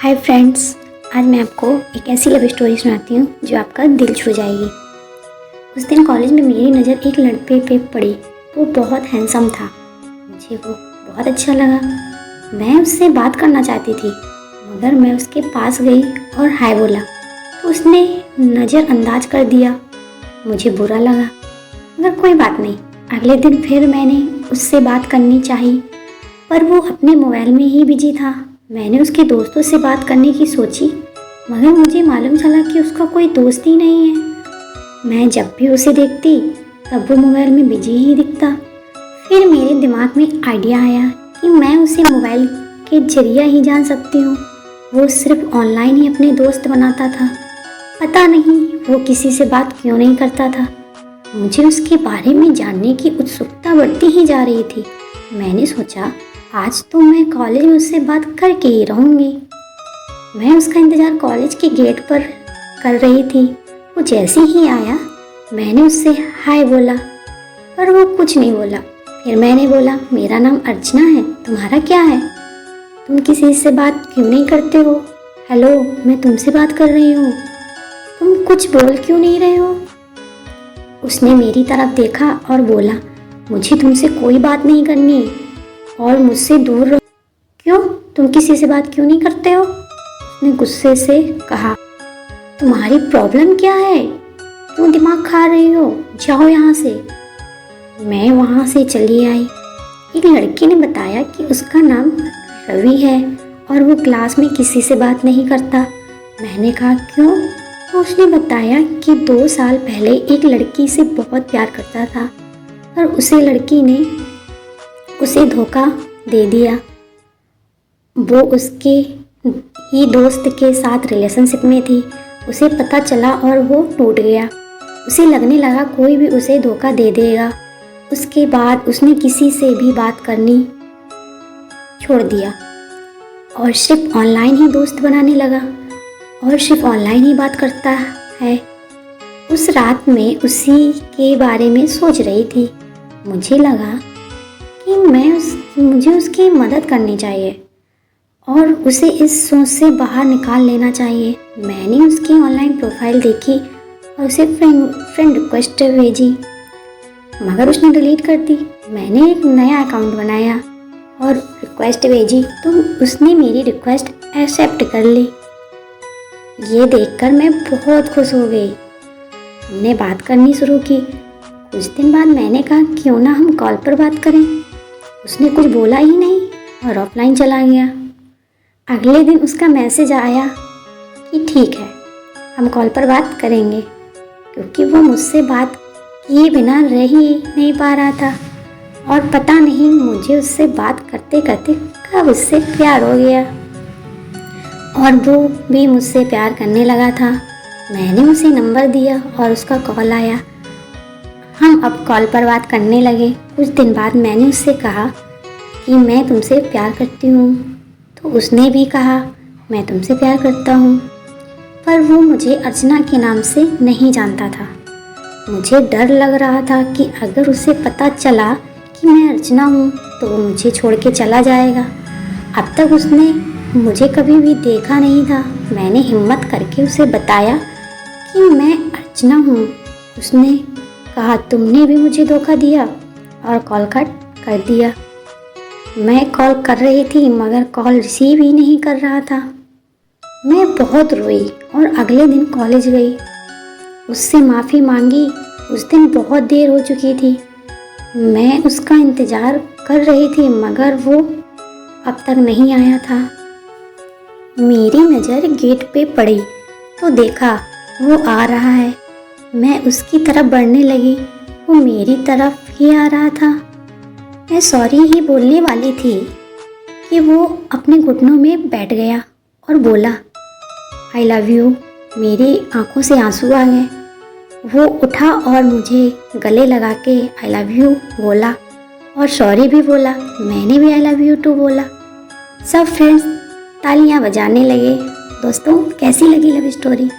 Hi friends, आज मैं आपको एक ऐसी लव स्टोरी सुनाती हूँ जो आपका दिल छू जाएगी। उस दिन कॉलेज में मेरी नज़र एक लड़के पे पड़ी। वो बहुत हैंडसम था। मुझे वो बहुत अच्छा लगा। मैं उससे बात करना चाहती थी, मगर मैं उसके पास गई और हाय बोला तो उसने नज़रअंदाज कर दिया। मुझे बुरा लगा, मगर कोई बात नहीं। अगले दिन फिर मैंने उससे बात करनी चाही, पर वो अपने मोबाइल में ही बिजी था। मैंने उसके दोस्तों से बात करने की सोची, मगर मुझे मालूम चला कि उसका कोई दोस्त ही नहीं है। मैं जब भी उसे देखती तब वो मोबाइल में बिजी ही दिखता। फिर मेरे दिमाग में आइडिया आया कि मैं उसे मोबाइल के जरिए ही जान सकती हूँ। वो सिर्फ ऑनलाइन ही अपने दोस्त बनाता था। पता नहीं वो किसी से बात क्यों नहीं करता था। मुझे उसके बारे में जानने की उत्सुकता बढ़ती ही जा रही थी। मैंने सोचा आज तो मैं कॉलेज में उससे बात करके ही रहूँगी। मैं उसका इंतज़ार कॉलेज के गेट पर कर रही थी। वो जैसे ही आया मैंने उससे हाय बोला, पर वो कुछ नहीं बोला। फिर मैंने बोला, मेरा नाम अर्चना है, तुम्हारा क्या है? तुम किसी से बात क्यों नहीं करते हो? हेलो, मैं तुमसे बात कर रही हूँ, तुम कुछ बोल क्यों नहीं रहे हो? उसने मेरी तरफ देखा और बोला, मुझे तुमसे कोई बात नहीं करनी और मुझसे दूर रहो। क्यों, तुम किसी से बात क्यों नहीं करते हो? उसने गुस्से से कहा, तुम्हारी प्रॉब्लम क्या है? क्यों दिमाग खा रही हो? जाओ यहाँ से। मैं वहाँ से चली आई। एक लड़के ने बताया कि उसका नाम रवि है और वो क्लास में किसी से बात नहीं करता। मैंने कहा क्यों? तो उसने बताया कि 2 साल पहले एक लड़की से बहुत प्यार करता था, पर उसे लड़की ने उसे धोखा दे दिया। वो उसके ही दोस्त के साथ रिलेशनशिप में थी। उसे पता चला और वो टूट गया। उसे लगने लगा कोई भी उसे धोखा दे देगा। उसके बाद उसने किसी से भी बात करनी छोड़ दिया और सिर्फ ऑनलाइन ही दोस्त बनाने लगा और सिर्फ ऑनलाइन ही बात करता है। उस रात में उसी के बारे में सोच रही थी। मुझे लगा कि मुझे उसकी मदद करनी चाहिए और उसे इस सोच से बाहर निकाल लेना चाहिए। मैंने उसकी ऑनलाइन प्रोफाइल देखी और उसे फ्रेंड रिक्वेस्ट भेजी, मगर उसने डिलीट कर दी। मैंने एक नया अकाउंट बनाया और रिक्वेस्ट भेजी तो उसने मेरी रिक्वेस्ट एक्सेप्ट कर ली। ये देखकर मैं बहुत खुश हो गई। हमने बात करनी शुरू की। कुछ दिन बाद मैंने कहा क्यों ना हम कॉल पर बात करें। उसने कुछ बोला ही नहीं और ऑफलाइन चला गया। अगले दिन उसका मैसेज आया कि ठीक है, हम कॉल पर बात करेंगे, क्योंकि वो मुझसे बात किए बिना रह ही नहीं पा रहा था। और पता नहीं मुझे उससे बात करते करते कब उससे प्यार हो गया और वो भी मुझसे प्यार करने लगा था। मैंने उसे नंबर दिया और उसका कॉल आया। हम अब कॉल पर बात करने लगे। कुछ दिन बाद मैंने उससे कहा कि मैं तुमसे प्यार करती हूँ, तो उसने भी कहा मैं तुमसे प्यार करता हूँ, पर वो मुझे अर्चना के नाम से नहीं जानता था। मुझे डर लग रहा था कि अगर उसे पता चला कि मैं अर्चना हूँ तो वो मुझे छोड़ के चला जाएगा। अब तक उसने मुझे कभी भी देखा नहीं था। मैंने हिम्मत करके उसे बताया कि मैं अर्चना हूँ। उसने कहा तुमने भी मुझे धोखा दिया और कॉल कट कर दिया। मैं कॉल कर रही थी मगर कॉल रिसीव ही नहीं कर रहा था। मैं बहुत रोई और अगले दिन कॉलेज गई। उससे माफ़ी मांगी। उस दिन बहुत देर हो चुकी थी। मैं उसका इंतज़ार कर रही थी मगर वो अब तक नहीं आया था। मेरी नज़र गेट पे पड़ी तो देखा वो आ रहा है। मैं उसकी तरफ बढ़ने लगी, वो मेरी तरफ ही आ रहा था। मैं सॉरी ही बोलने वाली थी कि वो अपने घुटनों में बैठ गया और बोला आई लव यू। मेरी आंखों से आंसू आ गए। वो उठा और मुझे गले लगा के आई लव यू बोला और सॉरी भी बोला। मैंने भी आई लव यू टू बोला। सब फ्रेंड्स तालियां बजाने लगे। दोस्तों, कैसी लगी लव स्टोरी?